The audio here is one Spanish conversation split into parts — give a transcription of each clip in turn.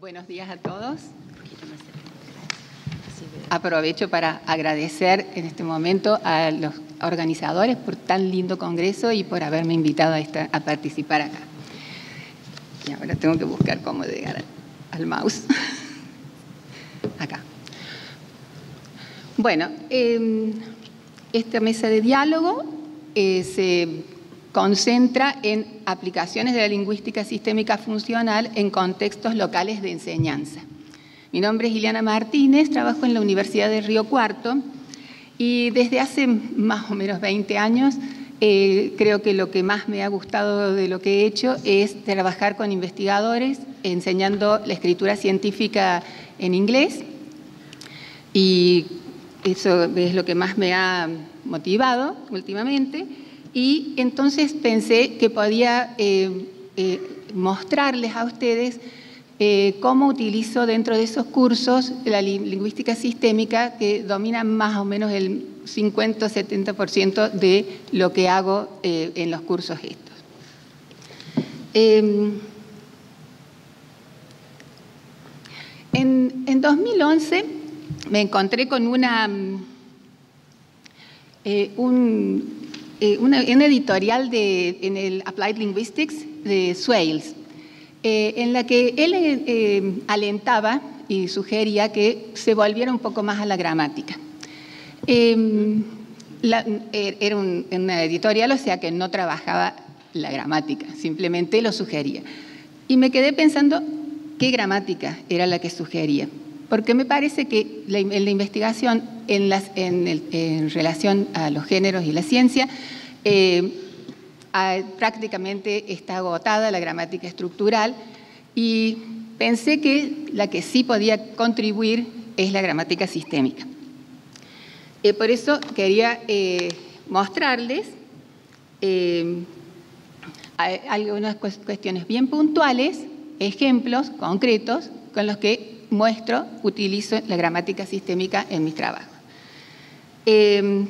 Buenos días a todos. Aprovecho para agradecer en este momento a los organizadores por tan lindo congreso y por haberme invitado a participar acá. Y ahora tengo que buscar cómo llegar al mouse. Acá. Bueno, esta mesa de diálogo se concentra en aplicaciones de la lingüística sistémica funcional en contextos locales de enseñanza. Mi nombre es Ileana Martínez, trabajo en la Universidad de Río Cuarto y desde hace más o menos 20 años creo que lo que más me ha gustado de lo que he hecho es trabajar con investigadores enseñando la escritura científica en inglés, y eso es lo que más me ha motivado últimamente. Y entonces pensé que podía mostrarles a ustedes cómo utilizo dentro de esos cursos la lingüística sistémica, que domina más o menos el 50 o 70% de lo que hago en los cursos estos. En 2011 me encontré con una editorial en el Applied Linguistics de Swales, en la que él alentaba y sugería que se volviera un poco más a la gramática. Era una editorial, o sea que no trabajaba la gramática, simplemente lo sugería. Y me quedé pensando qué gramática era la que sugería, porque me parece que en la investigación en relación a los géneros y la ciencia prácticamente está agotada la gramática estructural, y pensé que la que sí podía contribuir es la gramática sistémica. Por eso quería mostrarles algunas cuestiones bien puntuales, ejemplos concretos con los que utilizo la gramática sistémica en mis trabajos.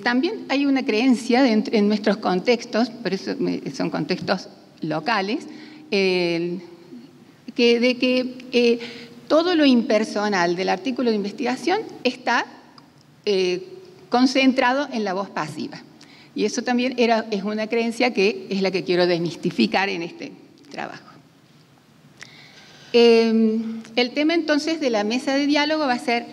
También hay una creencia en nuestros contextos, por eso son contextos locales, de que todo lo impersonal del artículo de investigación está concentrado en la voz pasiva. Y eso también es una creencia que es la que quiero desmistificar en este trabajo. El tema entonces de la mesa de diálogo va a ser,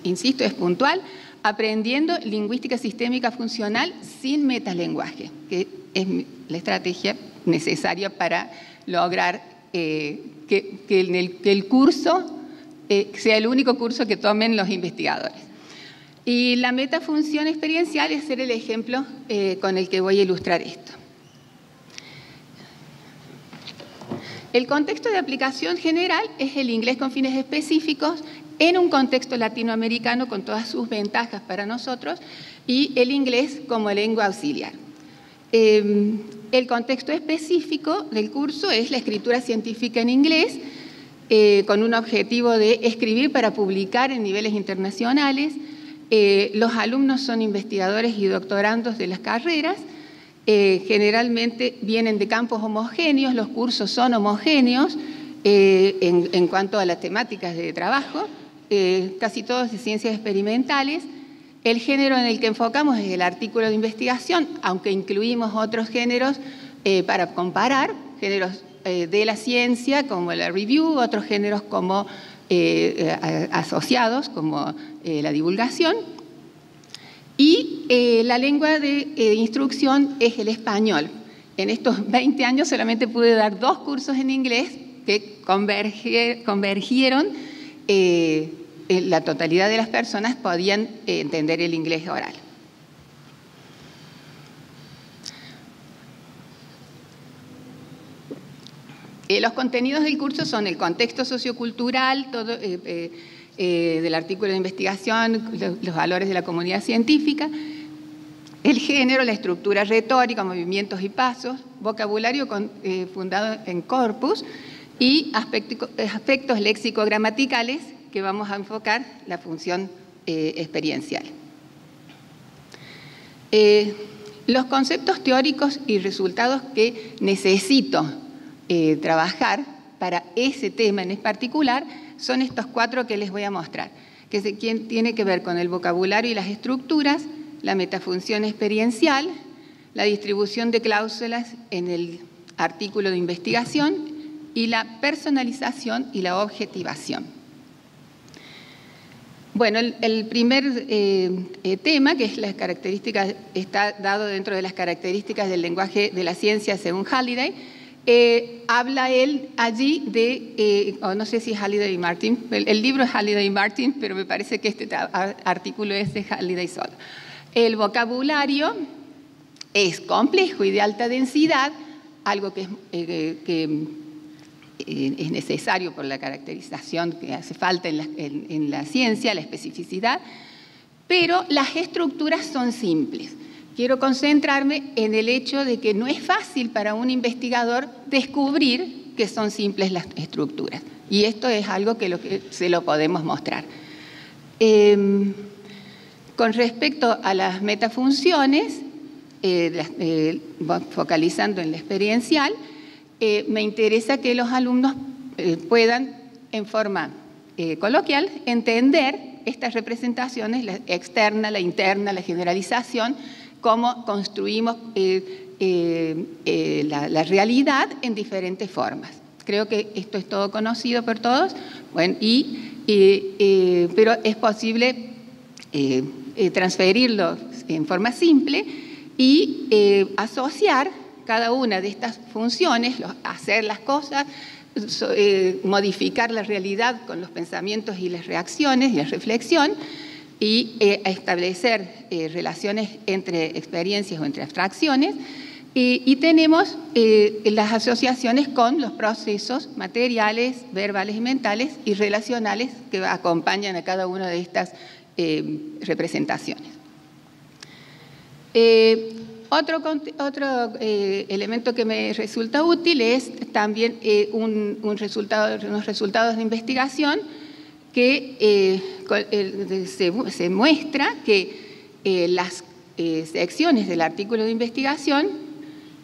insisto, es puntual: aprendiendo lingüística sistémica funcional sin metalenguaje, que es la estrategia necesaria para lograr que el curso sea el único curso que tomen los investigadores. Y la metafunción experiencial es ser el ejemplo con el que voy a ilustrar esto. El contexto de aplicación general es el inglés con fines específicos en un contexto latinoamericano con todas sus ventajas para nosotros, y el inglés como lengua auxiliar. El contexto específico del curso es la escritura científica en inglés, con un objetivo de escribir para publicar en niveles internacionales. Los alumnos son investigadores y doctorandos de las carreras. Generalmente vienen de campos homogéneos, los cursos son homogéneos en cuanto a las temáticas de trabajo, casi todos de ciencias experimentales. El género en el que enfocamos es el artículo de investigación, aunque incluimos otros géneros para comparar, géneros de la ciencia como la review, otros géneros como asociados como la divulgación. Y la lengua de instrucción es el español. En estos 20 años solamente pude dar 2 cursos en inglés que convergieron. La totalidad de las personas podían entender el inglés oral. Los contenidos del curso son el contexto sociocultural, del artículo de investigación, los valores de la comunidad científica, el género, la estructura retórica, movimientos y pasos, vocabulario fundado en corpus, y aspectos léxico-gramaticales que vamos a enfocar la función experiencial. Los conceptos teóricos y resultados que necesito trabajar para ese tema en particular son estos 4 que les voy a mostrar, que tiene que ver con el vocabulario y las estructuras, la metafunción experiencial, la distribución de cláusulas en el artículo de investigación y la personalización y la objetivación. Bueno, el primer tema, que es las características, está dado dentro de las características del lenguaje de la ciencia según Halliday. Habla él allí de, no sé si es Halliday y Martin, el libro es Halliday y Martin, pero me parece que este artículo es de Halliday solo. El vocabulario es complejo y de alta densidad, algo que es necesario por la caracterización que hace falta en la ciencia, la especificidad, pero las estructuras son simples. Quiero concentrarme en el hecho de que no es fácil para un investigador descubrir que son simples las estructuras. Y esto es algo que se lo podemos mostrar. Con respecto a las metafunciones, focalizando en la experiencial, me interesa que los alumnos puedan, en forma coloquial, entender estas representaciones, la externa, la interna, la generalización, cómo construimos la realidad en diferentes formas. Creo que esto es todo conocido por todos, bueno, pero es posible transferirlo en forma simple y asociar cada una de estas funciones, hacer las cosas, modificar la realidad con los pensamientos y las reacciones y la reflexión, y establecer relaciones entre experiencias o entre abstracciones, y tenemos las asociaciones con los procesos materiales, verbales y mentales y relacionales que acompañan a cada una de estas representaciones. Otro elemento que me resulta útil es también unos resultados de investigación que se muestra que las secciones del artículo de investigación,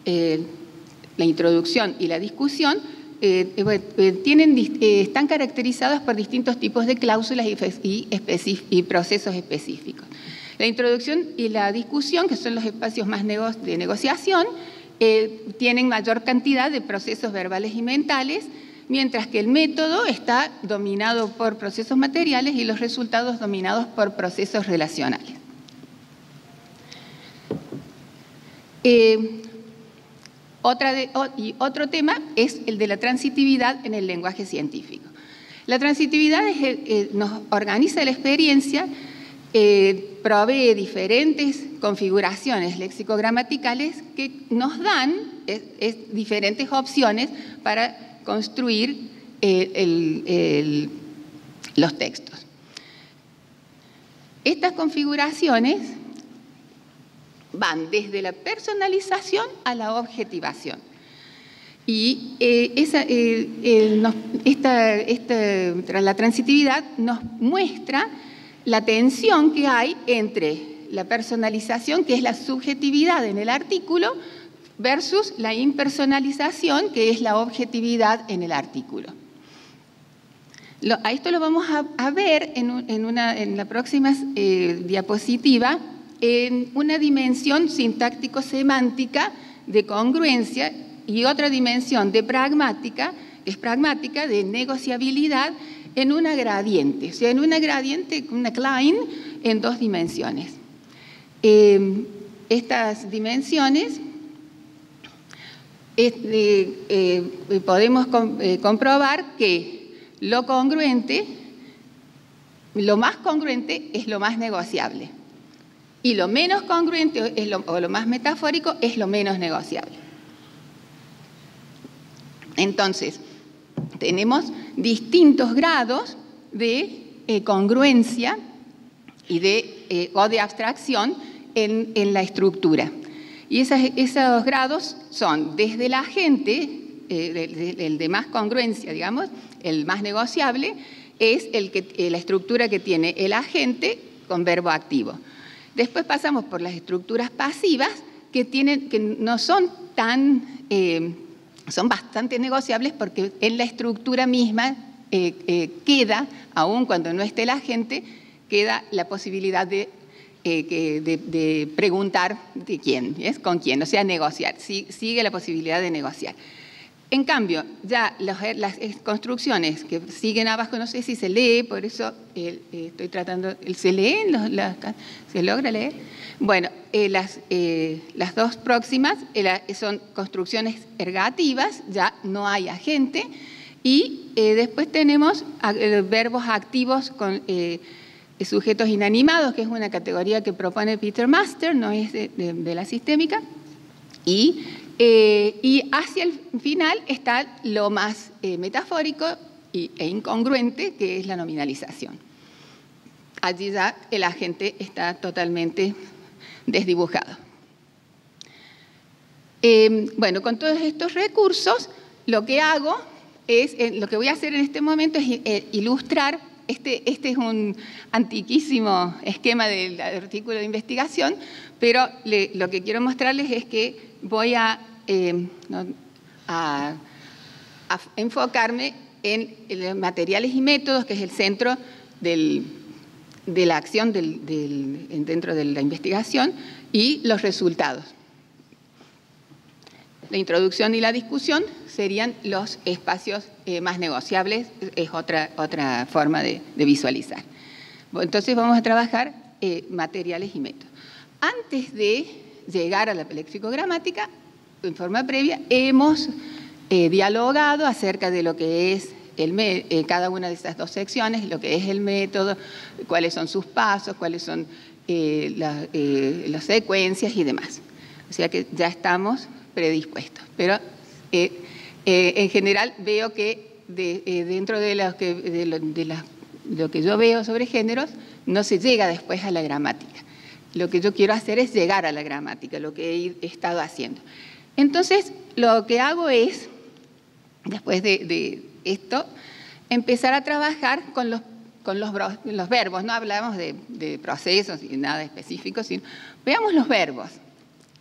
la introducción y la discusión, están caracterizadas por distintos tipos de cláusulas y procesos específicos. La introducción y la discusión, que son los espacios más de negociación, tienen mayor cantidad de procesos verbales y mentales, mientras que el método está dominado por procesos materiales y los resultados dominados por procesos relacionales. Otro tema es el de la transitividad en el lenguaje científico. La transitividad nos organiza la experiencia, provee diferentes configuraciones lexicogramaticales que nos dan diferentes opciones para construir los textos. Estas configuraciones van desde la personalización a la objetivación. Y la transitividad nos muestra la tensión que hay entre la personalización, que es la subjetividad en el artículo, versus la impersonalización, que es la objetividad en el artículo. A esto lo vamos a ver en la próxima diapositiva, en una dimensión sintáctico-semántica de congruencia y otra dimensión de pragmática de negociabilidad en una gradiente, o sea, en una gradiente, una Klein, en 2 dimensiones. Estas dimensiones podemos comprobar que lo más congruente es lo más negociable y lo menos congruente o lo más metafórico es lo menos negociable. Entonces, tenemos distintos grados de congruencia o de abstracción en la estructura. Y esos grados son desde el agente, el de más congruencia, digamos, el más negociable, es la estructura que tiene el agente con verbo activo. Después pasamos por las estructuras pasivas que no son tan son bastante negociables porque en la estructura misma queda, aun cuando no esté la gente, queda la posibilidad de preguntar de quién, ¿es? Con quién, o sea, negociar, sigue la posibilidad de negociar. En cambio, ya las construcciones que siguen abajo, no sé si se lee, por eso estoy tratando, ¿se leen? ¿Se logra leer? Bueno, las dos próximas son construcciones ergativas, ya no hay agente, y después tenemos verbos activos con sujetos inanimados, que es una categoría que propone Peter Master, no es de la sistémica, y hacia el final está lo más metafórico e incongruente, que es la nominalización. Allí ya el agente está totalmente desdibujado. Bueno, con todos estos recursos, lo que voy a hacer en este momento es ilustrar. Este es un antiquísimo esquema del artículo de investigación, pero lo que quiero mostrarles es que voy a enfocarme en los materiales y métodos, que es el centro de la acción dentro de la investigación, y los resultados. La introducción y la discusión serían los espacios más negociables, es otra forma de visualizar. Entonces vamos a trabajar materiales y métodos. Antes de llegar a la lexicogramática, en forma previa, hemos dialogado acerca de lo que es cada una de esas dos secciones, lo que es el método, cuáles son sus pasos, cuáles son las secuencias y demás. O sea que ya estamos predispuestos. Pero en general veo que dentro de lo que yo veo sobre géneros, no se llega después a la gramática. Lo que yo quiero hacer es llegar a la gramática, lo que he estado haciendo. Entonces, lo que hago es, después de esto, empezar a trabajar con los verbos. No hablamos de procesos y nada específico, sino veamos los verbos.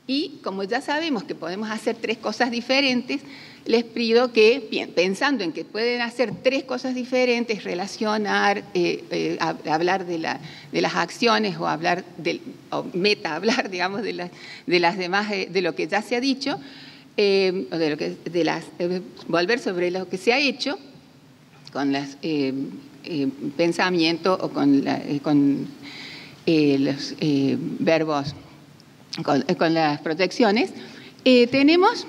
Y como ya sabemos que podemos hacer tres cosas diferentes, les pido que, pensando en que pueden hacer tres cosas diferentes, relacionar, hablar de las acciones o meta-hablar, digamos, de las demás, de lo que ya se ha dicho, volver sobre lo que se ha hecho con los pensamientos o con los verbos, con las proyecciones, tenemos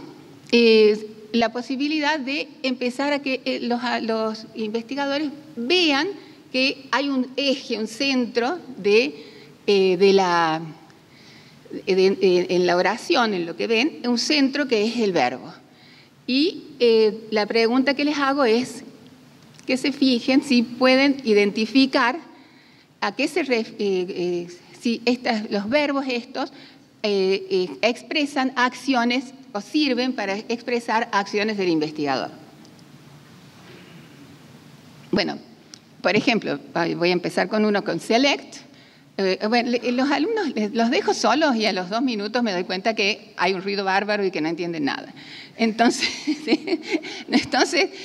la posibilidad de empezar a que los investigadores vean que hay un eje, un centro en la oración, en lo que ven, un centro que es el verbo. Y la pregunta que les hago es que se fijen si pueden identificar a qué se refiere, si los verbos estos expresan acciones o sirven para expresar acciones del investigador. Bueno, por ejemplo, voy a empezar con uno, con select. Bueno, los alumnos los dejo solos y a los 2 minutos me doy cuenta que hay un ruido bárbaro y que no entienden nada. Entonces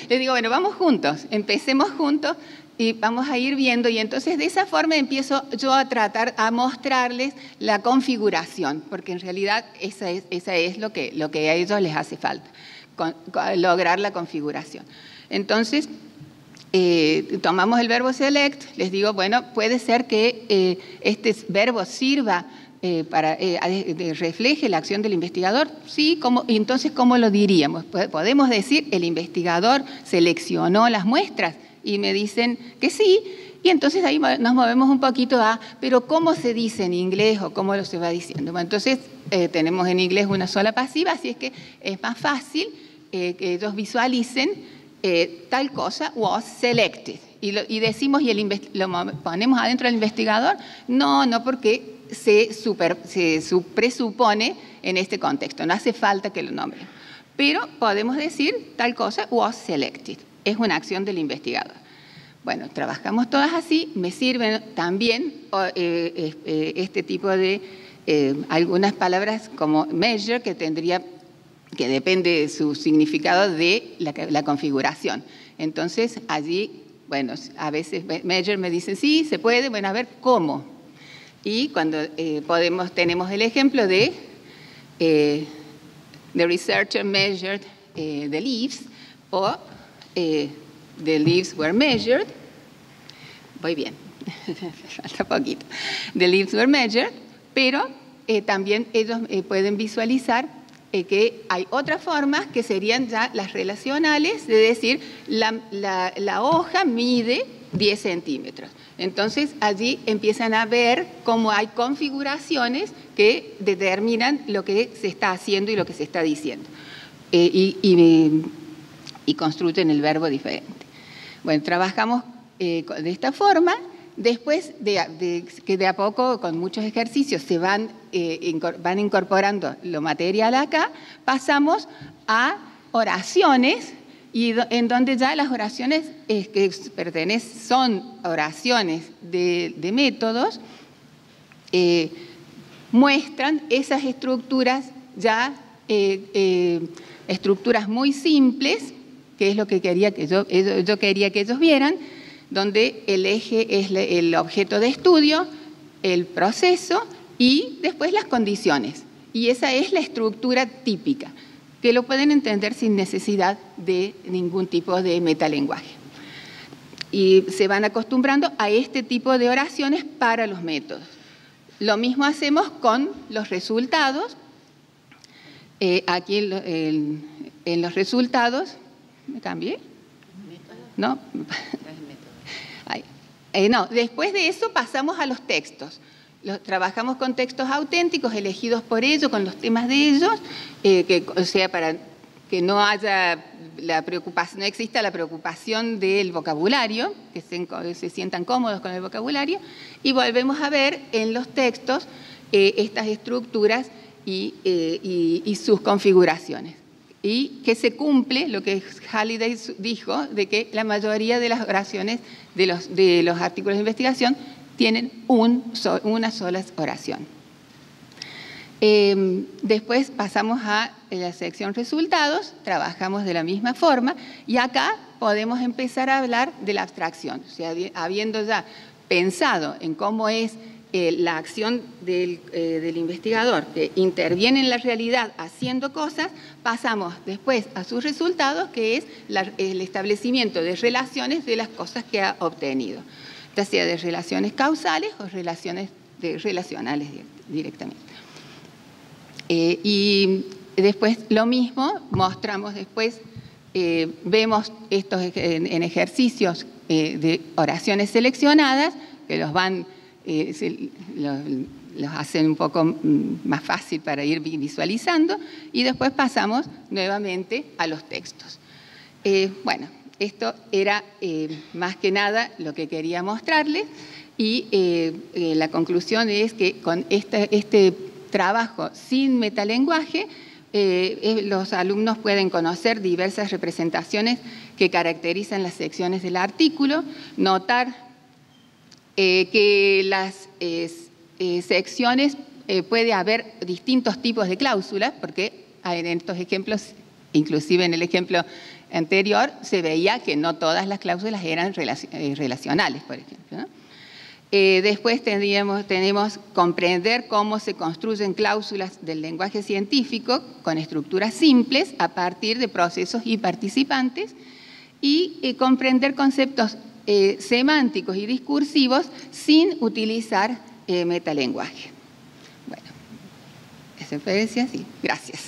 les digo, bueno, vamos juntos, empecemos juntos y vamos a ir viendo, y entonces de esa forma empiezo yo a tratar, a mostrarles la configuración, porque en realidad esa es lo que a ellos les hace falta, lograr la configuración. Entonces, tomamos el verbo select, les digo, bueno, puede ser que este verbo sirva para refleje la acción del investigador. Sí, y entonces, ¿cómo lo diríamos? Podemos decir, el investigador seleccionó las muestras, y me dicen que sí, y entonces ahí nos movemos un poquito pero ¿cómo se dice en inglés o cómo lo se va diciendo? Bueno, entonces tenemos en inglés una sola pasiva, así es que es más fácil que ellos visualicen tal cosa, was selected. Y decimos, lo ponemos adentro del investigador, no porque se presupone en este contexto, no hace falta que lo nombren. Pero podemos decir tal cosa, was selected. Es una acción del investigador. Bueno, trabajamos todas así. Me sirven también este tipo de algunas palabras como measure, que que depende de su significado de la configuración. Entonces, allí, bueno, a veces Measure me dice, sí, se puede, bueno, a ver, ¿cómo? Y cuando tenemos el ejemplo de the researcher measured the leaves, o the leaves were measured. Voy bien, falta poquito. The leaves were measured, pero también ellos pueden visualizar que hay otras formas que serían ya las relacionales, de decir, la hoja mide 10 centímetros. Entonces, allí empiezan a ver cómo hay configuraciones que determinan lo que se está haciendo y lo que se está diciendo. Y construyen el verbo diferente. Bueno, trabajamos de esta forma. Después que de a poco, con muchos ejercicios, se van incorporando lo material acá, pasamos a oraciones, y en donde ya las oraciones que son oraciones de métodos, muestran esas estructuras ya, estructuras muy simples, que es lo que yo quería que ellos vieran, donde el eje es el objeto de estudio, el proceso y después las condiciones. Y esa es la estructura típica, que lo pueden entender sin necesidad de ningún tipo de metalenguaje. Y se van acostumbrando a este tipo de oraciones para los métodos. Lo mismo hacemos con los resultados. Aquí en los resultados, ¿me cambié? ¿No? No, después de eso pasamos a los textos. Trabajamos con textos auténticos elegidos por ellos, con los temas de ellos, o sea, para que no haya la preocupación, no exista la preocupación del vocabulario, que se sientan cómodos con el vocabulario, y volvemos a ver en los textos estas estructuras y sus configuraciones. Y que se cumple lo que Halliday dijo, de que la mayoría de las oraciones de los artículos de investigación tienen una sola oración. Después pasamos a la sección resultados, trabajamos de la misma forma, y acá podemos empezar a hablar de la abstracción. O sea, habiendo ya pensado en cómo es la acción del investigador que interviene en la realidad haciendo cosas, pasamos después a sus resultados, que es el establecimiento de relaciones de las cosas que ha obtenido, ya sea de relaciones causales o relaciones relacionales directamente. Y después lo mismo, mostramos después, vemos estos en ejercicios de oraciones seleccionadas, que los van... los hacen un poco más fácil para ir visualizando, y después pasamos nuevamente a los textos. Bueno, esto era más que nada lo que quería mostrarles, y la conclusión es que con este trabajo sin metalenguaje, los alumnos pueden conocer diversas representaciones que caracterizan las secciones del artículo, notar que las secciones puede haber distintos tipos de cláusulas, porque en estos ejemplos, inclusive en el ejemplo anterior, se veía que no todas las cláusulas eran relacionales, por ejemplo, ¿no? Después tenemos comprender cómo se construyen cláusulas del lenguaje científico con estructuras simples a partir de procesos y participantes, y comprender conceptos semánticos y discursivos sin utilizar metalenguaje. Bueno, eso fue así. Gracias.